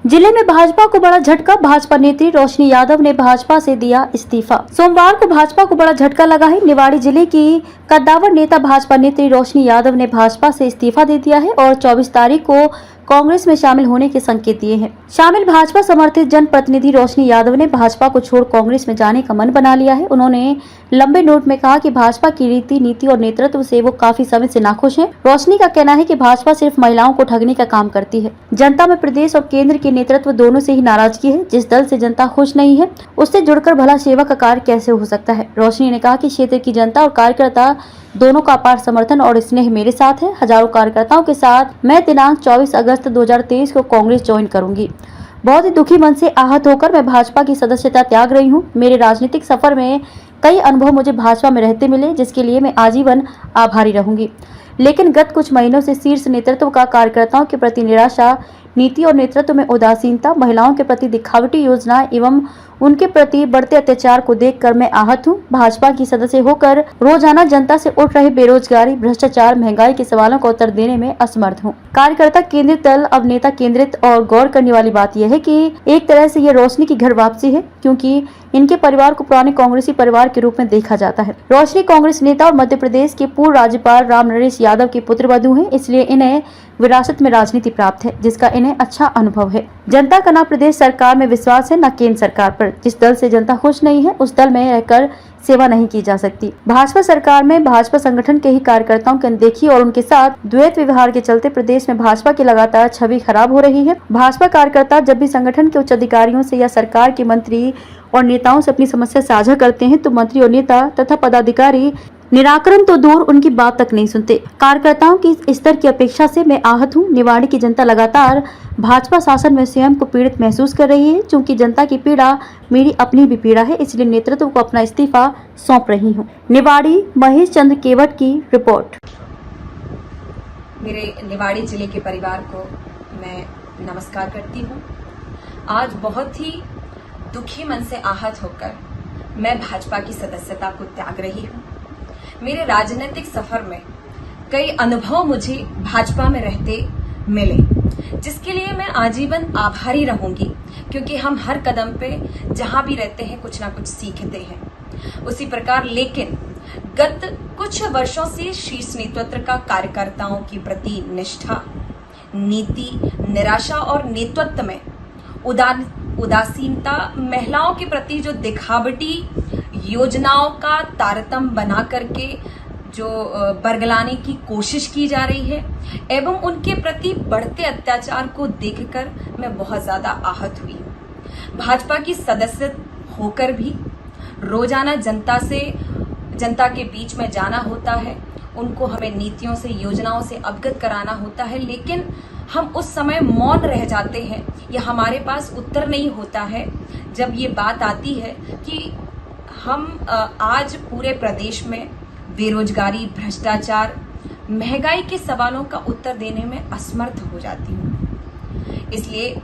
जिले में भाजपा को बड़ा झटका, भाजपा नेत्री रोशनी यादव ने भाजपा से दिया इस्तीफा। सोमवार को भाजपा को बड़ा झटका लगा है। निवाड़ी जिले की कद्दावर नेता भाजपा नेत्री रोशनी यादव ने भाजपा से इस्तीफा दे दिया है और 24 तारीख को कांग्रेस में शामिल होने के संकेत दिए हैं। शामिल भाजपा समर्थित जनप्रतिनिधि रोशनी यादव ने भाजपा को छोड़ कांग्रेस में जाने का मन बना लिया है। उन्होंने लंबे नोट में कहा कि भाजपा की रीति, नीति और नेतृत्व से वो काफी समय से नाखुश हैं। रोशनी का कहना है कि भाजपा सिर्फ महिलाओं को ठगने का काम करती है। जनता में प्रदेश और केंद्र के नेतृत्व दोनों से ही नाराजगी है। जिस दल से जनता खुश नहीं है उससे जुड़कर भला सेवा का कार्य कैसे हो सकता है। रोशनी ने कहा कि क्षेत्र की जनता और कार्यकर्ता दोनों का अपार समर्थन और स्नेह मेरे साथ है। हजारों कार्यकर्ताओं के साथ मैं दिनांक 24 अगस्त 2023 को कांग्रेस ज्वाइन करूंगी। बहुत ही दुखी मन से आहत होकर मैं भाजपा की सदस्यता त्याग रही हूं। मेरे राजनीतिक सफर में कई अनुभव मुझे भाजपा में रहते मिले, जिसके लिए मैं आजीवन आभारी रहूंगी। लेकिन गत कुछ महीनों से शीर्ष नेतृत्व का कार्यकर्ताओं के प्रति निराशा, नीति और नेतृत्व में उदासीनता, महिलाओं के प्रति दिखावटी योजना एवं उनके प्रति बढ़ते अत्याचार को देखकर मैं आहत हूं। भाजपा की सदस्य होकर रोजाना जनता से उठ रहे बेरोजगारी, भ्रष्टाचार, महंगाई के सवालों का उत्तर देने में असमर्थ हूं। कार्यकर्ता केंद्रित दल अब नेता केंद्रित और गौर करने वाली बात यह है कि एक तरह से यह रोशनी की घर वापसी है, क्योंकि इनके परिवार को पुराने कांग्रेसी परिवार के रूप में देखा जाता है। रोशनी कांग्रेस नेता और मध्य प्रदेश के पूर्व राज्यपाल राम नरेश यादव की पुत्रवधू हैं, इसलिए इन्हें विरासत में राजनीति प्राप्त है, जिसका इन्हें अच्छा अनुभव है। जनता का न प्रदेश सरकार में विश्वास है न केंद्र सरकार पर। जिस दल से जनता खुश नहीं है उस दल में रहकर सेवा नहीं की जा सकती। भाजपा सरकार में भाजपा संगठन के ही कार्यकर्ताओं की अनदेखी और उनके साथ द्वैत व्यवहार के चलते प्रदेश में भाजपा की लगातार छवि खराब हो रही है। भाजपा कार्यकर्ता जब भी संगठन के उच्च अधिकारियों से या सरकार के मंत्री और नेताओं से अपनी समस्या साझा करते हैं तो मंत्री और नेता तथा पदाधिकारी निराकरण तो दूर उनकी बात तक नहीं सुनते। कार्यकर्ताओं की इस स्तर की अपेक्षा से मैं आहत हूं। निवाड़ी की जनता लगातार भाजपा शासन में स्वयं को पीड़ित महसूस कर रही है। चूंकि जनता की पीड़ा मेरी अपनी भी पीड़ा है, इसलिए नेतृत्व को अपना इस्तीफा सौंप रही हूं। निवाड़ी महेश चंद्र केवट की रिपोर्ट। मेरे निवाड़ी जिले के परिवार को मैं नमस्कार करती हूं। आज बहुत ही दुखी मन से आहत होकर मैं भाजपा की सदस्यता को त्याग रही हूं। मेरे राजनीतिक सफर में कई अनुभव मुझे भाजपा में रहते मिले, जिसके लिए मैं आजीवन आभारी रहूंगी, क्योंकि हम हर कदम पे जहां भी रहते हैं कुछ ना कुछ सीखते हैं। उसी प्रकार लेकिन गत कुछ वर्षों से शीर्ष नेतृत्व का कार्यकर्ताओं की प्रति निष्ठा, नीति, निराशा और नेतृत्व में उदासीनता, महिलाओं के प्रति जो दिखावटी योजनाओं का तारतम्य बना करके जो बरगलाने की कोशिश की जा रही है एवं उनके प्रति बढ़ते अत्याचार को देखकर मैं बहुत ज्यादा आहत हुई हूं। भाजपा की सदस्य होकर भी रोजाना जनता के बीच में जाना होता है, उनको हमें नीतियों से, योजनाओं से अवगत कराना होता है, लेकिन हम उस समय मौन रह जाते हैं या हमारे पास उत्तर नहीं होता है जब ये बात आती है कि हम आज पूरे प्रदेश में बेरोजगारी, भ्रष्टाचार, महंगाई के सवालों का उत्तर देने में असमर्थ हो जाती हूँ। इसलिए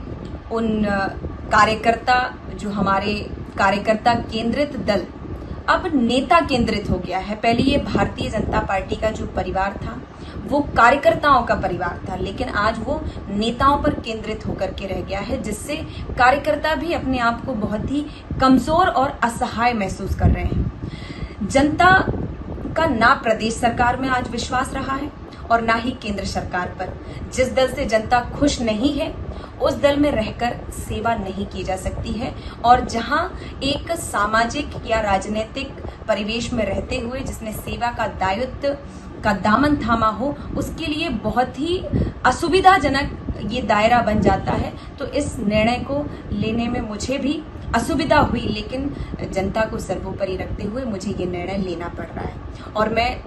उन कार्यकर्ता जो हमारे कार्यकर्ता केंद्रित दल अब नेता केंद्रित हो गया है। पहले ये भारतीय जनता पार्टी का जो परिवार था वो कार्यकर्ताओं का परिवार था, लेकिन आज वो नेताओं पर केंद्रित होकर के रह गया है, जिससे कार्यकर्ता भी अपने आप को बहुत ही कमजोर और असहाय महसूस कर रहे हैं। जनता का ना प्रदेश सरकार में आज विश्वास रहा है और ना ही केंद्र सरकार पर। जिस दल से जनता खुश नहीं है उस दल में रहकर सेवा नहीं की जा सकती है, और जहां एक सामाजिक या राजनीतिक परिवेश में रहते हुए जिसने सेवा का दायित्व का दामन थामा हो, उसके लिए बहुत ही असुविधाजनक ये दायरा बन जाता है। तो इस निर्णय को लेने में मुझे भी असुविधा हुई, लेकिन जनता को सर्वोपरि रखते हुए मुझे ये निर्णय लेना पड़ रहा है। और मैं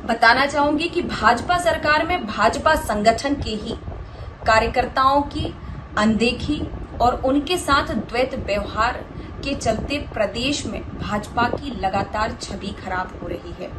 बताना चाहूंगी कि भाजपा सरकार में भाजपा संगठन के ही कार्यकर्ताओं की अनदेखी और उनके साथ द्वैत व्यवहार के चलते प्रदेश में भाजपा की लगातार छवि खराब हो रही है।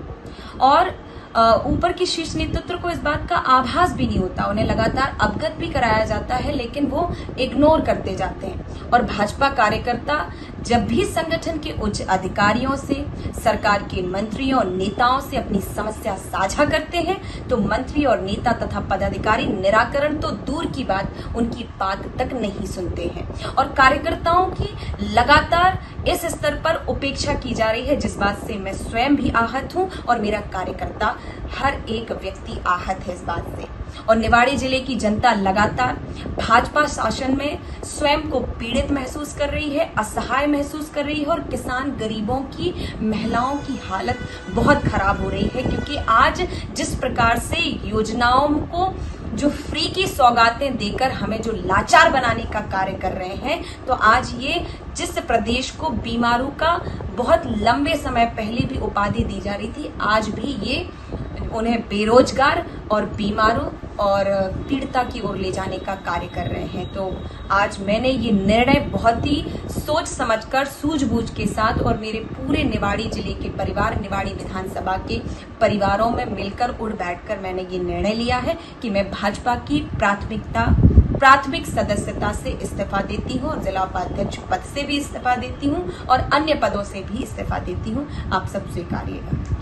और ऊपर की शीर्ष नेतृत्व को इस बात का आभास भी नहीं होता। उन्हें लगातार अवगत भी कराया जाता है, लेकिन वो इग्नोर करते जाते हैं। और भाजपा कार्यकर्ता जब भी संगठन के उच्च अधिकारियों से, सरकार के मंत्रियों और नेताओं से अपनी समस्या साझा करते हैं, तो मंत्री और नेता तथा पदाधिकारी निराकरण तो दूर की बात, उनकी बात तक नहीं सुनते हैं। और कार्यकर्ताओं की लगातार इस स्तर पर उपेक्षा की जा रही है, जिस बात से मैं स्वयं भी आहत हूं और मेरा कार्यकर्ता हर एक व्यक्ति आहत है इस बात से। और निवाड़ी जिले की जनता लगातार भाजपा शासन में स्वयं को पीड़ित महसूस कर रही है, असहाय महसूस कर रही है। और किसान, गरीबों की, महिलाओं की हालत बहुत खराब हो रही है, क्योंकि आज जिस प्रकार से योजनाओं को जो फ्री की सौगातें देकर हमें जो लाचार बनाने का कार्य कर रहे हैं, तो आज ये जिस प्रदेश को बीमारू का बहुत लंबे समय पहले भी उपाधि दी जा रही थी, आज भी ये उन्हें बेरोजगार और बीमारों और पीड़िता की ओर ले जाने का कार्य कर रहे हैं। तो आज मैंने ये निर्णय बहुत ही सोच समझकर, सूझबूझ के साथ और मेरे पूरे निवाड़ी जिले के परिवार, निवाड़ी विधानसभा के परिवारों में मिलकर उड़ बैठकर मैंने ये निर्णय लिया है कि मैं भाजपा की प्राथमिक सदस्यता से इस्तीफा देती हूँ और जिला उपाध्यक्ष पद से भी इस्तीफा देती हूँ और अन्य पदों से भी इस्तीफा देती हूँ। आप सब स्वीकारिएगा।